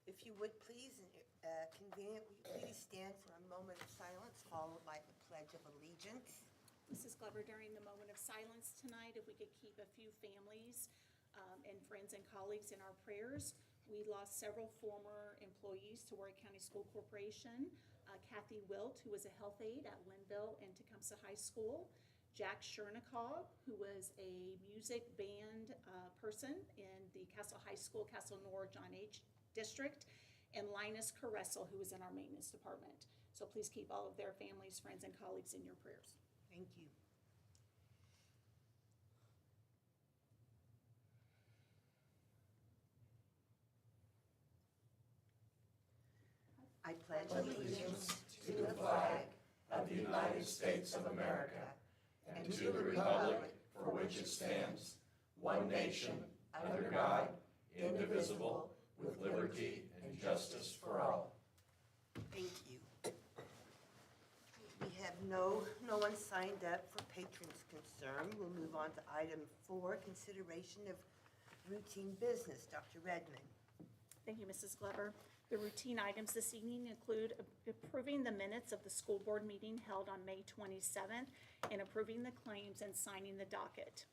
If you would please, convenient, will you please stand for a moment of silence followed by the Pledge of Allegiance? Mrs. Glover, during the moment of silence tonight, if we could keep a few families and friends and colleagues in our prayers. We lost several former employees to Warwick County School Corporation. Kathy Wilt, who was a health aide at Linville and Tecumseh High School. Jack Chernikov, who was a music band person in the Castle High School, Castle Nor John H. District, and Linus Caressel, who was in our maintenance department. So please keep all of their families, friends, and colleagues in your prayers. Thank you. I pledge allegiance to the flag of the United States of America and to the republic for which it stands, one nation, under God, indivisible, with liberty and justice for all. Thank you. We have no one signed up for patrons' concern. We'll move on to item 4, consideration of routine business. Dr. Redmond. Thank you, Mrs. Glover. The routine items this evening include approving the minutes of the school board meeting held on May 27th and approving the claims and signing the docket.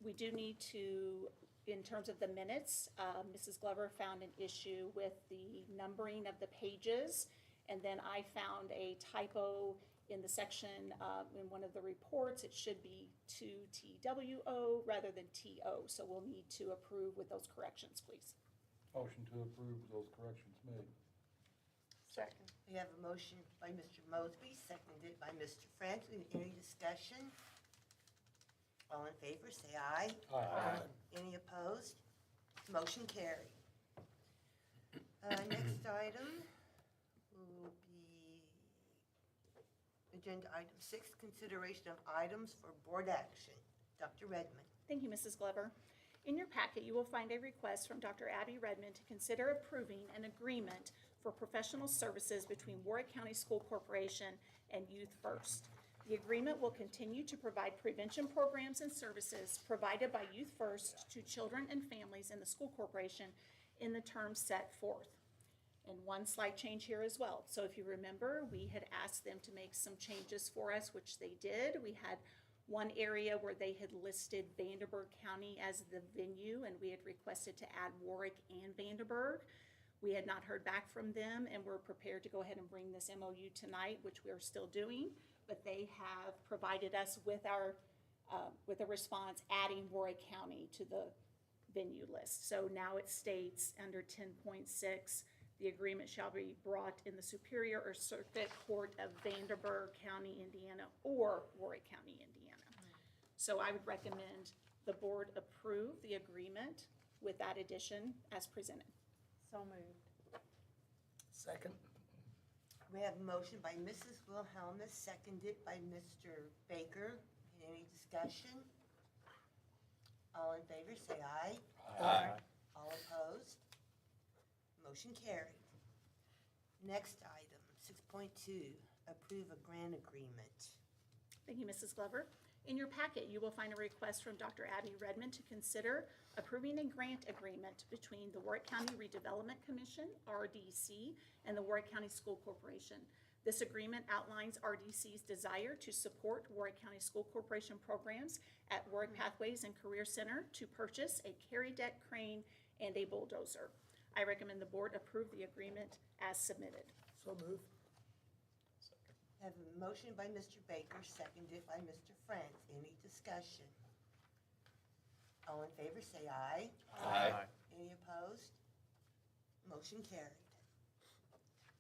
We do need to, in terms of the minutes, Mrs. Glover found an issue with the numbering of the pages, and then I found a typo in the section in one of the reports. It should be 2TWO rather than TO, so we'll need to approve with those corrections, please. Motion to approve with those corrections made. Second. We have a motion by Mr. Mosby, seconded by Mr. Franklin. Any discussion? All in favor, say aye. Aye. Any opposed? Motion carried. Next item will be agenda item 6, consideration of items for board action. Dr. Redmond. Thank you, Mrs. Glover. In your packet, you will find a request from Dr. Abby Redmond to consider approving an agreement for professional services between Warwick County School Corporation and Youth First. The agreement will continue to provide prevention programs and services provided by Youth First to children and families in the school corporation in the terms set forth. And one slight change here as well. So if you remember, we had asked them to make some changes for us, which they did. We had one area where they had listed Vanderburgh County as the venue, and we had requested to add Warwick and Vanderburgh. We had not heard back from them, and we're prepared to go ahead and bring this MOU tonight, which we are still doing, but they have provided us with a response adding Warwick County to the venue list. So now it states under 10.6, the agreement shall be brought in the Superior or Circuit Court of Vanderburgh County, Indiana, or Warwick County, Indiana. So I would recommend the board approve the agreement with that addition as presented. So moved. Second. We have a motion by Mrs. Wilhelmus, seconded by Mr. Baker. Any discussion? All in favor, say aye. Aye. All opposed? Motion carried. Next item, 6.2, approve a grant agreement. Thank you, Mrs. Glover. In your packet, you will find a request from Dr. Abby Redmond to consider approving a grant agreement between the Warwick County Redevelopment Commission, RDC, and the Warwick County School Corporation. This agreement outlines RDC's desire to support Warwick County School Corporation programs at Warwick Pathways and Career Center to purchase a carry deck crane and a bulldozer. I recommend the board approve the agreement as submitted. So move. I have a motion by Mr. Baker, seconded by Mr. France. Any discussion? All in favor, say aye. Aye. Any opposed? Motion carried.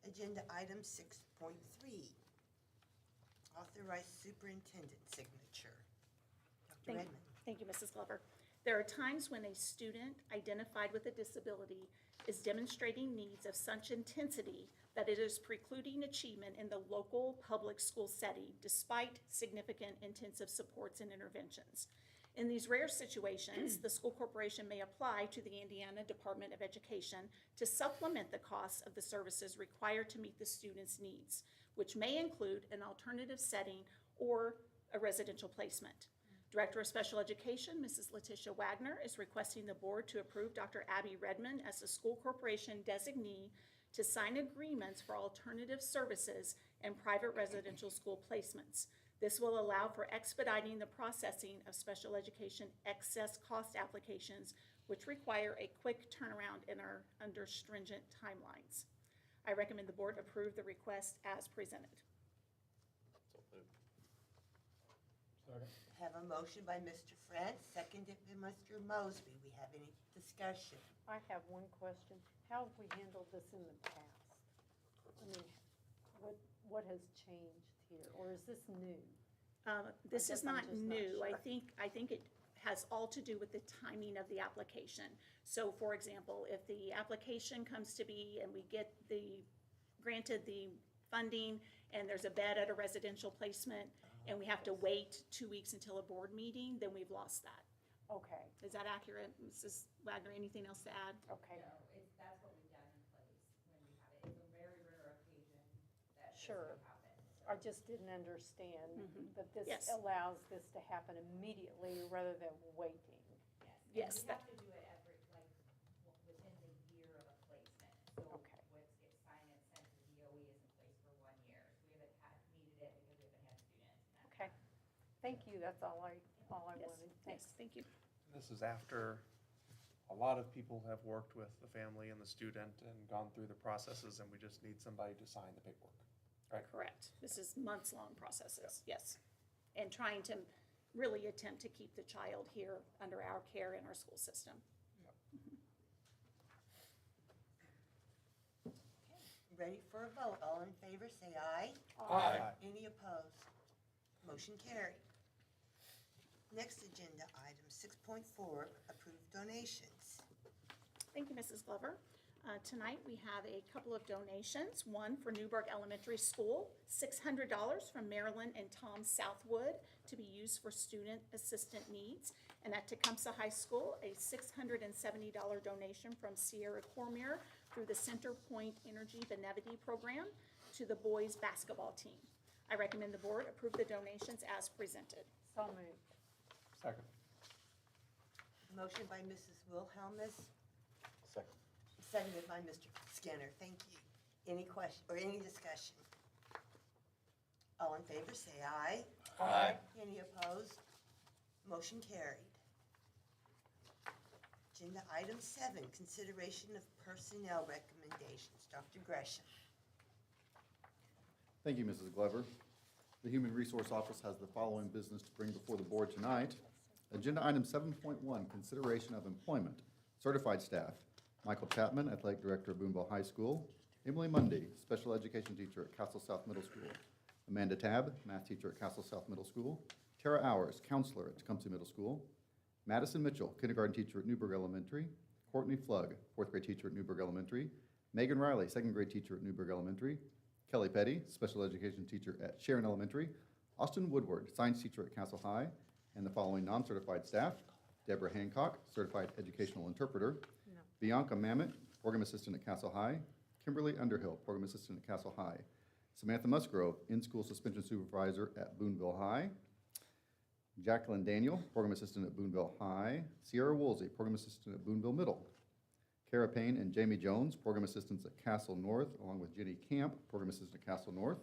Agenda item 6.3, authorize superintendent signature. Dr. Redmond. Thank you, Mrs. Glover. There are times when a student identified with a disability is demonstrating needs of such intensity that it is precluding achievement in the local public school setting despite significant intensive supports and interventions. In these rare situations, the school corporation may apply to the Indiana Department of Education to supplement the costs of the services required to meet the student's needs, which may include an alternative setting or a residential placement. Director of Special Education, Mrs. Letitia Wagner, is requesting the board to approve Dr. Abby Redmond as the school corporation designee to sign agreements for alternative services and private residential school placements. This will allow for expediting the processing of special education excess cost applications, which require a quick turnaround and are under stringent timelines. I recommend the board approve the request as presented. So moved. Second. Have a motion by Mr. France, seconded by Mr. Mosby. We have any discussion? I have one question. How have we handled this in the past? I mean, what has changed here, or is this new? This is guess I'm not just not new. I sure. think it has all to do with the timing of the application. So for example, if the application comes to be and we get granted the funding and there's a bed at a residential placement and we have to wait 2 weeks until a board meeting, then we've lost that. Okay, Is that accurate, Mrs. Wagner? Anything else to add? okay, No, that's what we've done in place when we have it. It's a very rare occasion that this Sure. would happen. I just didn't understand that this Yes. allows this to happen immediately rather than waiting. Yes, And we have to do it every, within the year of a placement. So Okay. what gets signed and sent to DOE is in place for 1 year. So we haven't needed it because we haven't had students. And that's Okay, thank you, that's all I Yes, wanted, yes, thanks. thank you. This is after a lot of people have worked with the family and the student and gone through the processes, and we just need somebody to sign the paperwork. Right? Correct. This is months-long processes, yes. And trying to really attempt to keep the child here under our care in our school system. Ready for a vote? All in favor, say aye. Aye. Any opposed? Motion carried. Next agenda item, 6.4, approved donations. Thank you, Mrs. Glover. Tonight, we have a couple of donations. One for Newburgh Elementary School, $600 from Marilyn and Tom Southwood to be used for student assistant needs. And at Tecumseh High School, a $670 donation from Sierra Cormier through the Center Point Energy Benevity Program to the boys' basketball team. I recommend the board approve the donations as presented. So moved. Second. Motion by Mrs. Wilhelmus, Second. seconded by Mr. Skinner. Thank you. Any question, or any discussion? All in favor, say aye. Aye. Any opposed? Motion carried. Agenda item 7, consideration of personnel recommendations. Dr. Gresham. Thank you, Mrs. Glover. The Human Resource Office has the following business to bring before the board tonight. Agenda item 7.1, consideration of employment. Certified staff, Michael Chapman, Athletic Director of Boonville High School. Emily Mundy, Special Education Teacher at Castle South Middle School. Amanda Tabb, Math Teacher at Castle South Middle School. Tara Hours, Counselor at Tecumseh Middle School. Madison Mitchell, Kindergarten Teacher at Newburgh Elementary. Courtney Flugg, 4th grade teacher at Newburgh Elementary. Megan Riley, 2nd grade teacher at Newburgh Elementary. Kelly Petty, Special Education Teacher at Sharon Elementary. Austin Woodward, Science Teacher at Castle High. And the following non-certified staff: Deborah Hancock, Certified Educational Interpreter. No. Bianca Mamet, Program Assistant at Castle High. Kimberly Underhill, Program Assistant at Castle High. Samantha Musgrove, In-School Suspension Supervisor at Boonville High. Jacqueline Daniel, Program Assistant at Boonville High. Sierra Woolsey, Program Assistant at Boonville Middle. Kara Payne and Jamie Jones, Program Assistants at Castle North, along with Jenny Camp, Program Assistant at Castle North.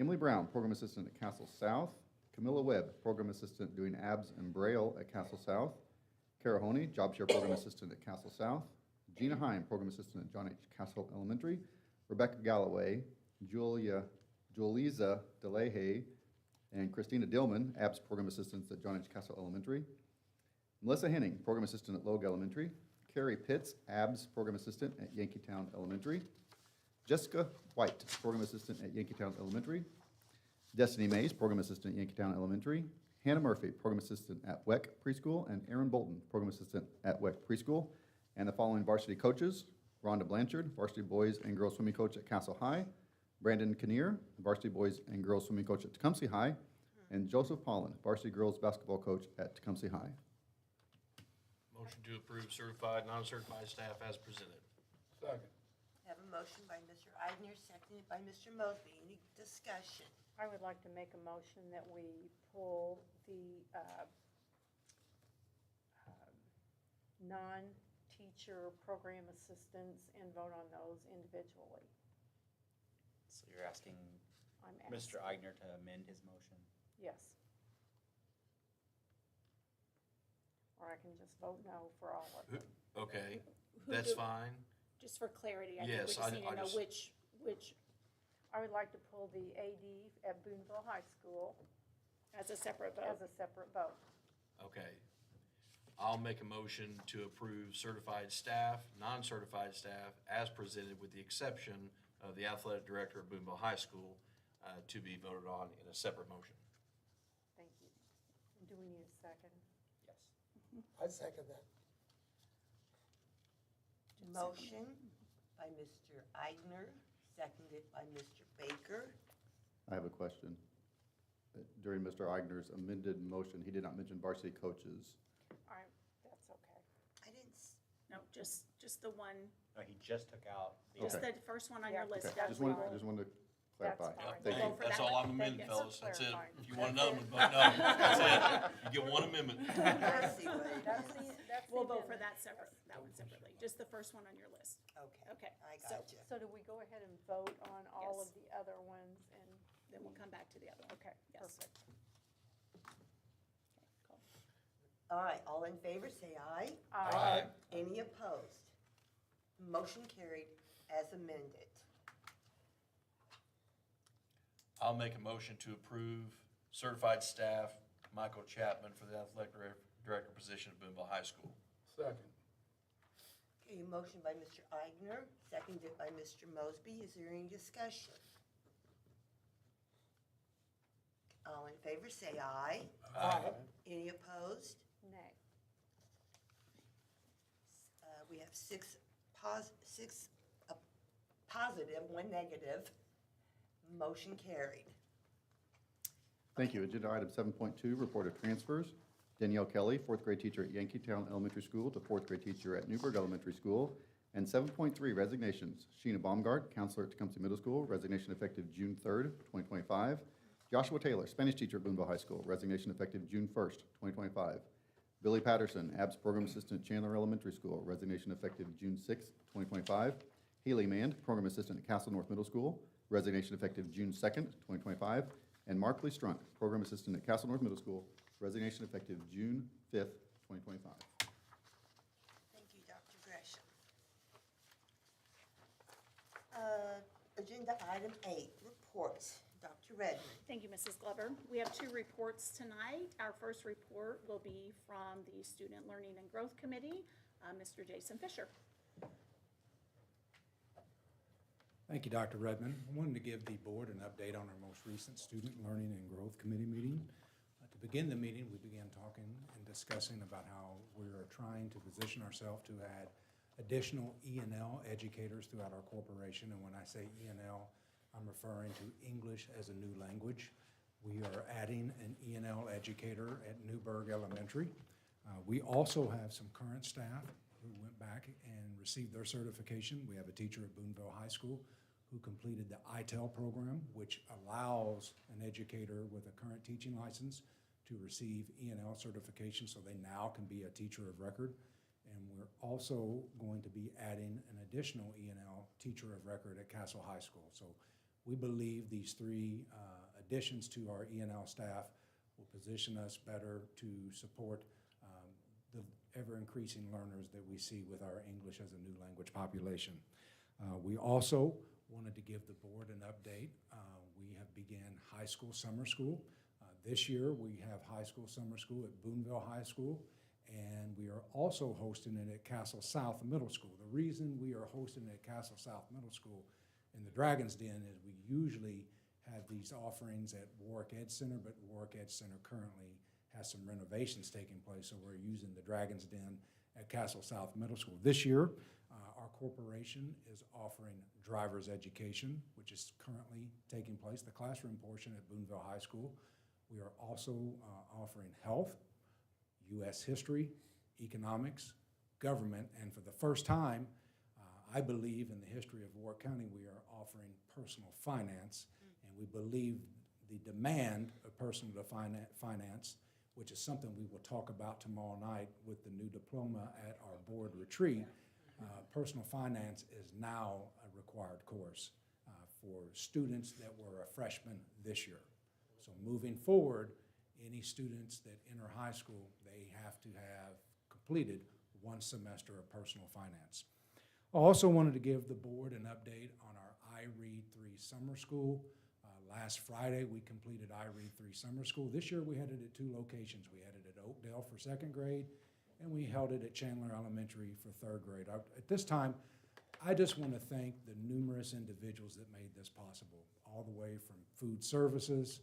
Emily Brown, Program Assistant at Castle South. Camilla Webb, Program Assistant doing ABS and Braille at Castle South. Kara Honey, Job Share Program Assistant at Castle South. Gina Heim, Program Assistant at John H. Castle Elementary. Rebecca Galloway, Julisa DeLahaye, and Christina Dillman, ABS Program Assistants at John H. Castle Elementary. Melissa Henning, Program Assistant at Logue Elementary. Carrie Pitts, ABS Program Assistant at Yankeetown Elementary. Jessica White, Program Assistant at Yankeetown Elementary. Destiny Mays, Program Assistant at Yankeetown Elementary. Hannah Murphy, Program Assistant at WEC Preschool. And Aaron Bolton, Program Assistant at WEC Preschool. And the following varsity coaches: Rhonda Blanchard, Varsity Boys and Girls Swimming Coach at Castle High. Brandon Kinnear, Varsity Boys and Girls Swimming Coach at Tecumseh High. And Joseph Pollen, Varsity Girls Basketball Coach at Tecumseh High. Motion to approve certified, non-certified staff as presented. Second. Have a motion by Mr. Eidner, seconded by Mr. Mosby. Any discussion? I would like to make a motion that we pull the non-teacher program assistants and vote on those individually. So you're asking I'm Mr. asking. Eigner to amend his motion? Yes. Or I can just vote no for all of them. Okay, Who that's do- fine. Just for clarity, I think we Yes, just need I to know just- which, I would like to pull the AD at Boonville High School as a separate vote. as a separate vote. Okay. I'll make a motion to approve certified staff, non-certified staff as presented with the exception of the athletic director of Boonville High School to be voted on in a separate motion. Thank you. Do we need a second? Yes. I second that. Motion by Mr. Eidner, seconded by Mr. Baker. I have a question. During Mr. Eigner's amended motion, he did not mention varsity coaches. That's okay. I didn't, s- No, just the one, No, he just took out the. just Okay. the first one on your Yeah. list. Okay, Doug. just We wanted, will- just wanted to That's clarify. fine. Thank We'll you. go for That's that all one. I'm amending, Yes. fellas. That's it. Clarifying. If you want another one, vote no. That's it. You get one amendment. I see what it That's is. that's the We'll vote for amendment. that separate, that one separately, just the first one on your list. Okay, Okay, I so got you. So do we go ahead and vote on all Yes. of the other ones and? then we'll come back to the other one. Okay, Yes. perfect. Okay, cool. All right, all in favor, say aye. Aye. Any opposed? Motion carried as amended. I'll make a motion to approve certified staff Michael Chapman for the athletic director position at Boonville High School. Second. Okay, motion by Mr. Eidner, seconded by Mr. Mosby. Is there any discussion? All in favor, say aye. Any opposed? Nay. We have six positive, one negative. Motion carried. Thank you. Agenda item 7.2, report of transfers. Danielle Kelly, fourth grade teacher at Yankeetown Elementary School to fourth grade teacher at Newburgh Elementary School. And 7.3, resignations. Sheena Baumgart, counselor at Tecumseh Middle School, resignation effective June 3rd, 2025. Joshua Taylor, Spanish teacher at Boonville High School, resignation effective June 1st, 2025. Billy Patterson, ABS program assistant at Chandler Elementary School, resignation effective June 6th, 2025. Haley Mand, program assistant at Castle North Middle School, resignation effective June 2nd, 2025. And Mark Lee Strunk, program assistant at Castle North Middle School, resignation effective June 5th, 2025. Thank you, Dr. Gresham. Agenda item 8, reports. Dr. Redmond. Thank you, Mrs. Glover. We have two reports tonight. Our first report will be from the Student Learning and Growth Committee, Mr. Jason Fisher. Thank you, Dr. Redmond. I wanted to give the board an update on our most recent Student Learning and Growth Committee meeting. To begin the meeting, we began talking and discussing about how we are trying to position ourselves to add additional E&L educators throughout our corporation. And when I say E&L, I'm referring to English as a new language. We are adding an E&L educator at Newburgh Elementary. We also have some current staff who went back and received their certification. We have a teacher at Boonville High School who completed the ITEL program, which allows an educator with a current teaching license to receive E&L certification, so they now can be a teacher of record. And we're also going to be adding an additional E&L teacher of record at Castle High School. So we believe these three additions to our E&L staff will position us better to support the ever-increasing learners that we see with our English as a new language population. We also wanted to give the board an update. We have began high school summer school. This year, we have high school summer school at Boonville High School, and we are also hosting it at Castle South Middle School. The reason we are hosting it at Castle South Middle School in the Dragon's Den is we usually have these offerings at Warwick Ed Center, but Warwick Ed Center currently has some renovations taking place, so we're using the Dragon's Den at Castle South Middle School. This year, our corporation is offering driver's education, which is currently taking place, the classroom portion at Boonville High School. We are also offering health, U.S. history, economics, government, and for the first time, I believe in the history of Warwick County, we are offering personal finance, and we believe the demand of personal finance, which is something we will talk about tomorrow night with the new diploma at our board retreat. Personal finance is now a required course for students that were a freshman this year. So moving forward, any students that enter high school, they have to have completed one semester of personal finance. I also wanted to give the board an update on our iRead 3 summer school. Last Friday, we completed iRead 3 summer school. This year, we had it at 2 locations. We had it at Oakdale for 2nd grade, and we held it at Chandler Elementary for 3rd grade. At this time, I just want to thank the numerous individuals that made this possible, all the way from food services.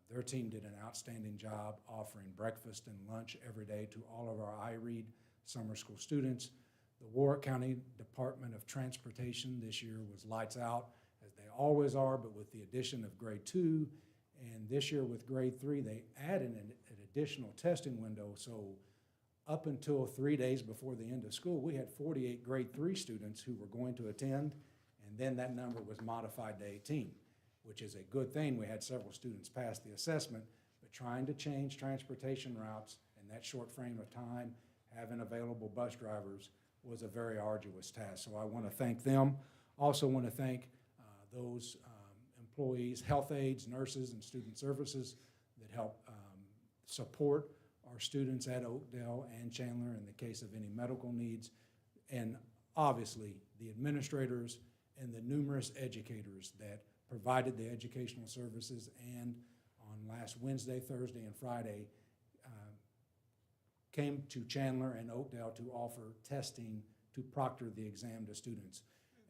Their team did an outstanding job offering breakfast and lunch every day to all of our iRead summer school students. The Warwick County Department of Transportation this year was lights out, as they always are, but with the addition of grade 2, and this year with grade 3, they added an additional testing window. So up until 3 days before the end of school, we had 48 grade 3 students who were going to attend, and then that number was modified to 18, which is a good thing. We had several students pass the assessment, but trying to change transportation routes in that short frame of time, having available bus drivers, was a very arduous task. So I want to thank them. Also want to thank those employees, health aides, nurses, and student services that help support our students at Oakdale and Chandler in the case of any medical needs, and obviously the administrators and the numerous educators that provided the educational services, and on last Wednesday, Thursday, and Friday came to Chandler and Oakdale to offer testing to proctor the exam to students.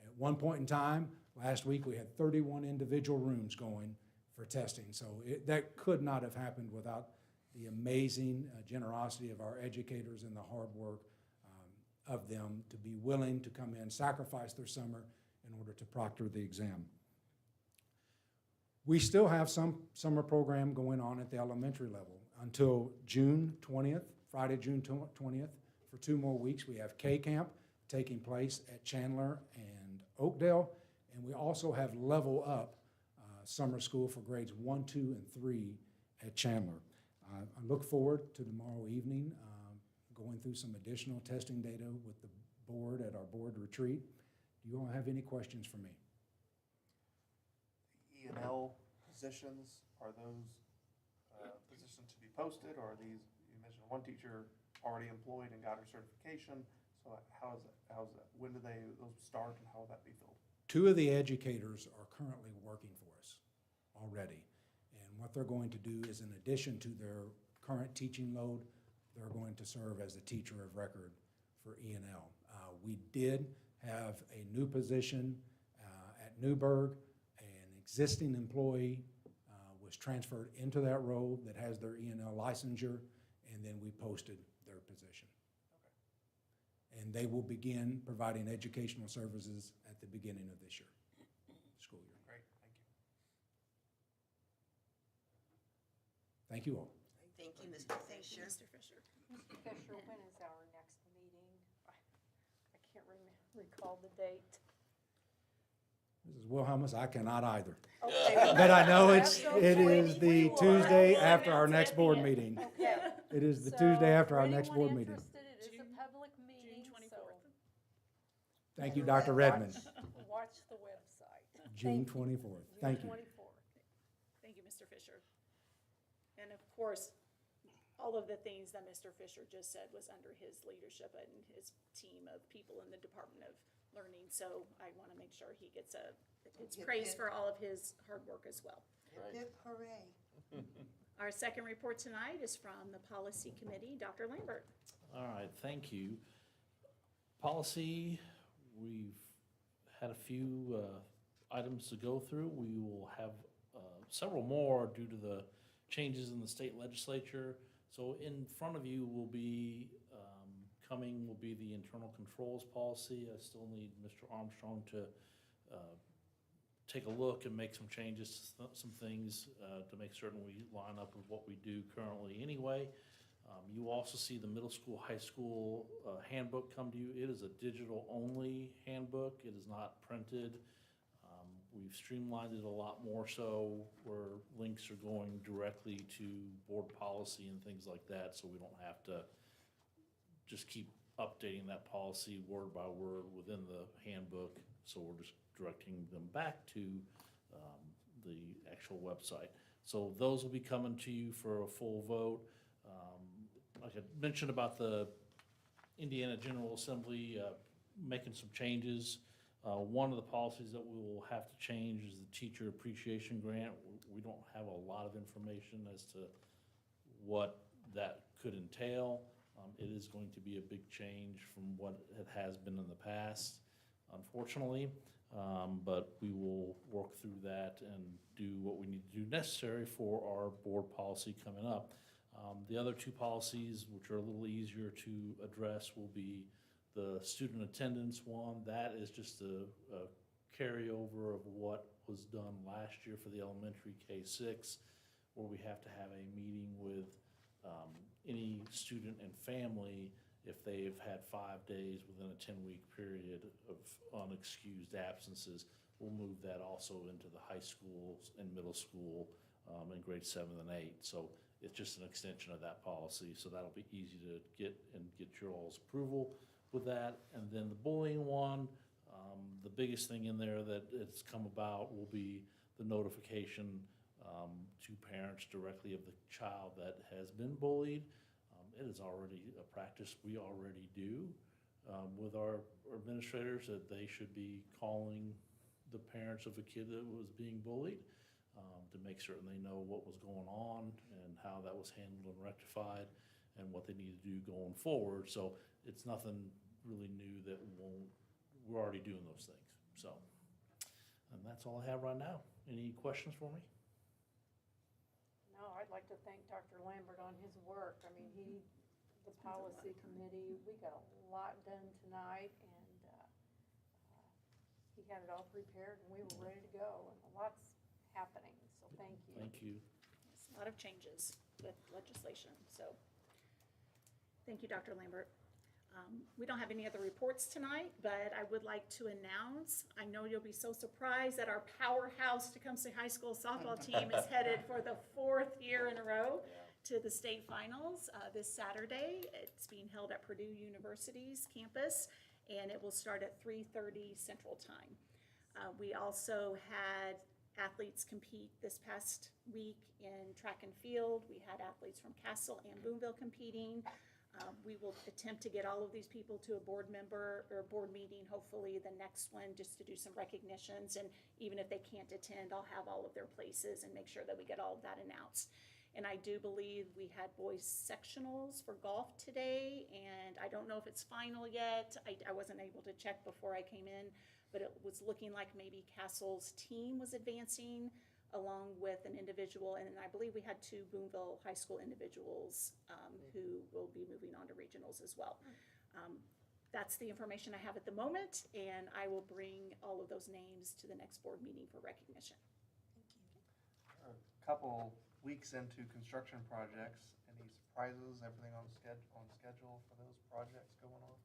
At one point in time, last week, we had 31 individual rooms going for testing. So that could not have happened without the amazing generosity of our educators and the hard work of them to be willing to come in, sacrifice their summer in order to proctor the exam. We still have some summer program going on at the elementary level until June 20th, Friday, June 20th. For 2 more weeks, we have K-Camp taking place at Chandler and Oakdale, and we also have Level Up summer school for grades 1, 2, and 3 at Chandler. I look forward to tomorrow evening going through some additional testing data with the board at our board retreat. Do you all have any questions for me? E&L positions, are those positions to be posted, or are these, you mentioned one teacher already employed and got her certification, so how's that, when do those start, and how will that be filled? 2 of the educators are currently working for us already, and what they're going to do is, in addition to their current teaching load, they're going to serve as a teacher of record for E&L. We did have a new position at Newburgh. An existing employee was transferred into that role that has their E&L licensure, and then we posted their position. Okay. And they will begin providing educational services at the beginning of this year, school year. Great, Thank you all. Thank you, Mr. Fisher. Mr. Fisher. Mr. Fisher, when is our next meeting? I can't recall the date. Mrs. Wilhelmus, I cannot either. Okay. But I know it That's is okay. the We Tuesday will after our announce it next at board the end. meeting. Okay. It is the So, Tuesday after for our next anyone board meeting. interested, it is a public meeting, June so 24th. Thank you, Dr. Redmond. watch the website. June Thank you. 24th. Thank you. June 24th. Thank you, Mr. Fisher. And of course, all of the things that Mr. Fisher just said was under his leadership and his team of people in the Department of Learning. So I want to make sure he gets Yep, praise yep. for all of his hard work as well. Hip, hooray. Our second report tonight is from the Policy Committee. Dr. Lambert. All right, thank you. Policy, we've had a few items to go through. We will have several more due to the changes in the state legislature. So in front of you will be, will be the internal controls policy. I still need Mr. Armstrong to take a look and make some changes to some things to make certain we line up with what we do currently anyway. You will also see the middle school, high school handbook come to you. It is a digital-only handbook. It is not printed. We've streamlined it a lot more so where links are going directly to board policy and things like that, so we don't have to just keep updating that policy word by word within the handbook. So we're just directing them back to the actual website. So those will be coming to you for a full vote. Like I mentioned about the Indiana General Assembly making some changes. One of the policies that we will have to change is the teacher appreciation grant. We don't have a lot of information as to what that could entail. It is going to be a big change from what it has been in the past, unfortunately. But we will work through that and do what we need to do necessary for our board policy coming up. The other two policies, which are a little easier to address, will be the student attendance one. That is just a carryover of what was done last year for the elementary K-6, where we have to have a meeting with any student and family if they've had 5 days within a 10-week period of unexcused absences. We'll move that also into the high schools and middle school in grades 7 and 8. So it's just an extension of that policy. So that'll be easy to get your all's approval with that. And then the bullying one, the biggest thing in there that it's come about will be the notification to parents directly of the child that has been bullied. It is already a practice we already do with our administrators, that they should be calling the parents of a kid that was being bullied to make certain they know what was going on and how that was handled and rectified and what they need to do going forward. So it's nothing really new that we're already doing those things. So, and that's all I have right now. Any questions for me? No, I'd like to thank Dr. Lambert on his work. I mean, the policy committee, we got a lot done tonight, and he had it all prepared, and we were ready to go, and a lot's happening, so thank you. Thank you. Yes, a lot of changes with legislation, so thank you, Dr. Lambert. We don't have any other reports tonight, but I would like to announce, I know you'll be so surprised that our powerhouse Tecumseh High School softball team is headed for the 4th year in a row to the state finals this Saturday. It's being held at Purdue University's campus, and it will start at 3:30 Central Time. We also had athletes compete this past week in track and field. We had athletes from Castle and Boonville competing. We will attempt to get all of these people to a board member or board meeting, hopefully the next one, just to do some recognitions. And even if they can't attend, I'll have all of their places and make sure that we get all of that announced. And I do believe we had boys sectionals for golf today, and I don't know if it's final yet. I wasn't able to check before I came in, but it was looking like maybe Castle's team was advancing along with an individual, and I believe we had 2 Boonville High School individuals who will be moving on to regionals as well. That's the information I have at the moment, and I will bring all of those names to the next board meeting for recognition. A couple weeks into construction projects, any surprises, everything on schedule for those projects going on?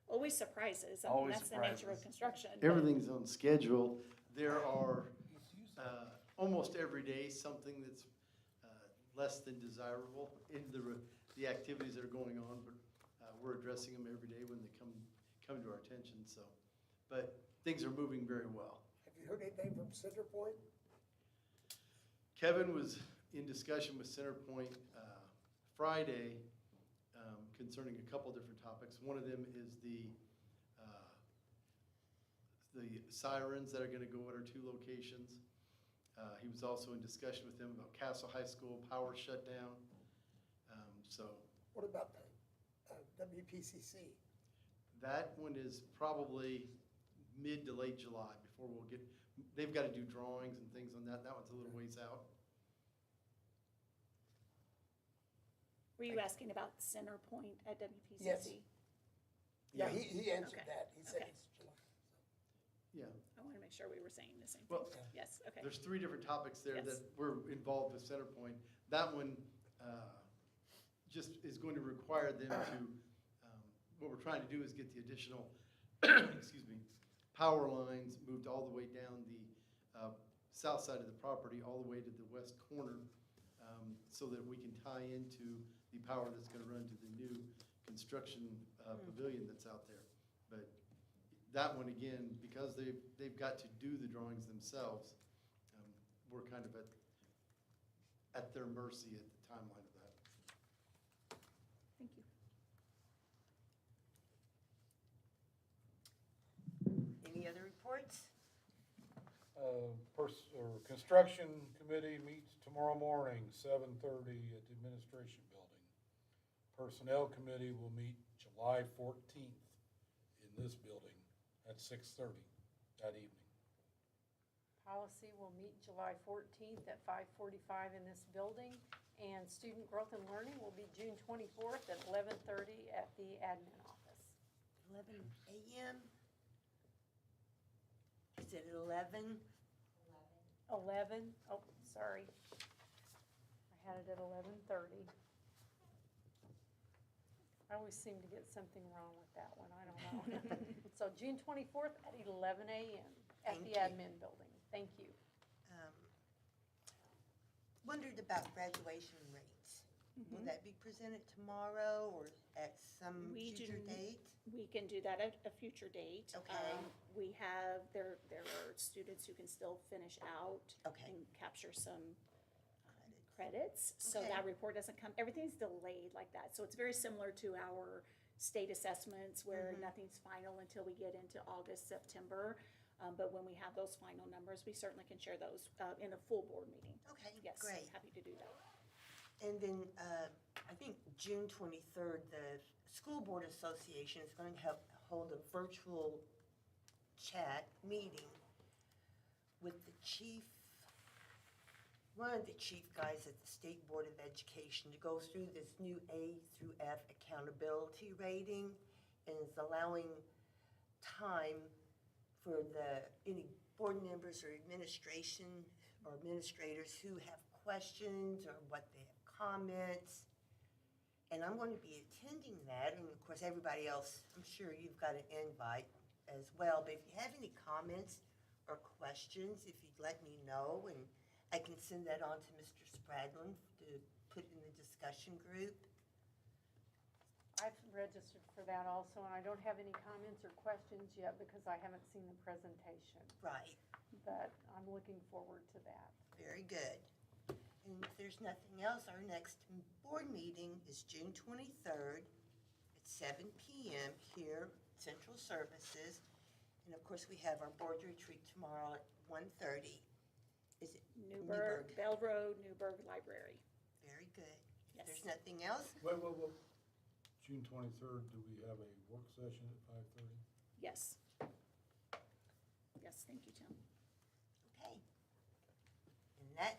Always surprises. I mean, Always that's the nature of surprises. construction. but- Everything's on schedule. There are almost every day something that's less than desirable in the activities that are going on, but we're addressing them every day when they come to our attention, so. But things are moving very well. Have you heard anything from Centerpoint? Kevin was in discussion with Centerpoint Friday concerning a couple different topics. One of them is the sirens that are gonna go at our 2 locations. He was also in discussion with them about Castle High School power shutdown. So What about the WPCC? that one is probably mid to late July before we'll get, they've got to do drawings and things on that. That one's a little ways out. Were you asking about Center Point at WPCC? Yes. Yeah, he answered Okay. that. He said Okay. it's July. Yeah. I want to make sure we were saying the same thing. Well, Yes, okay. there's 3 different topics there Yes. that we're involved with Centerpoint. That one just is going to require them to, what we're trying to do is get the additional, excuse me, power lines moved all the way down the south side of the property, all the way to the west corner, so that we can tie into the power that's going to run to the new construction pavilion that's out there. But that one, again, because they've got to do the drawings themselves, we're kind of at their mercy at the timeline of that. Thank you. Any other reports? Construction committee meets tomorrow morning, 7:30 at the administration building. Personnel committee will meet July 14th in this building at 6:30 that evening. Policy will meet July 14th at 5:45 in this building, and student growth and learning will be June 24th at 11:30 at the admin office. 11 a.m.? Is it 11? 11, oh, sorry. I had it at 11:30. I always seem to get something wrong with that one, I don't know. So June 24th at 11 a.m. at Thank the you. admin building. Thank you. Wondered about graduation rates. Will that be presented tomorrow or at some We do future date? We can do that at a future date. Okay. We have, there are students who can still finish out. Okay. And capture some credits. So Okay. that report doesn't come, everything's delayed like that. So it's very similar to our state assessments where nothing's final until we get into August, September. But when we have those final numbers, we certainly can share those in a full board meeting. Okay, Yes, great. happy to do that. And then, I think June 23rd, the School Board Association is going to hold a virtual chat meeting with the chief, one of the chief guys at the State Board of Education to go through this new A through F accountability rating, and it's allowing time for any board members or administration or administrators who have questions or what they have comments. And I'm going to be attending that, and of course, everybody else, I'm sure you've got an invite as well. But if you have any comments or questions, if you'd let me know, and I can send that on to Mr. Spradlin to put in the discussion group. I've registered for that also, and I don't have any comments or questions yet because I haven't seen the presentation. Right. But I'm looking forward to that. Very good. And if there's nothing else, our next board meeting is June 23rd at 7 p.m. here, Central Services. And of course, we have our board retreat tomorrow at 1:30. Is it Newburgh, Bell Road, Newburgh Library. Very good. Yes. If there's nothing else, Wait. June 23rd, do we have a work session at 5:30? Yes. Yes, thank you, Tim. okay. And that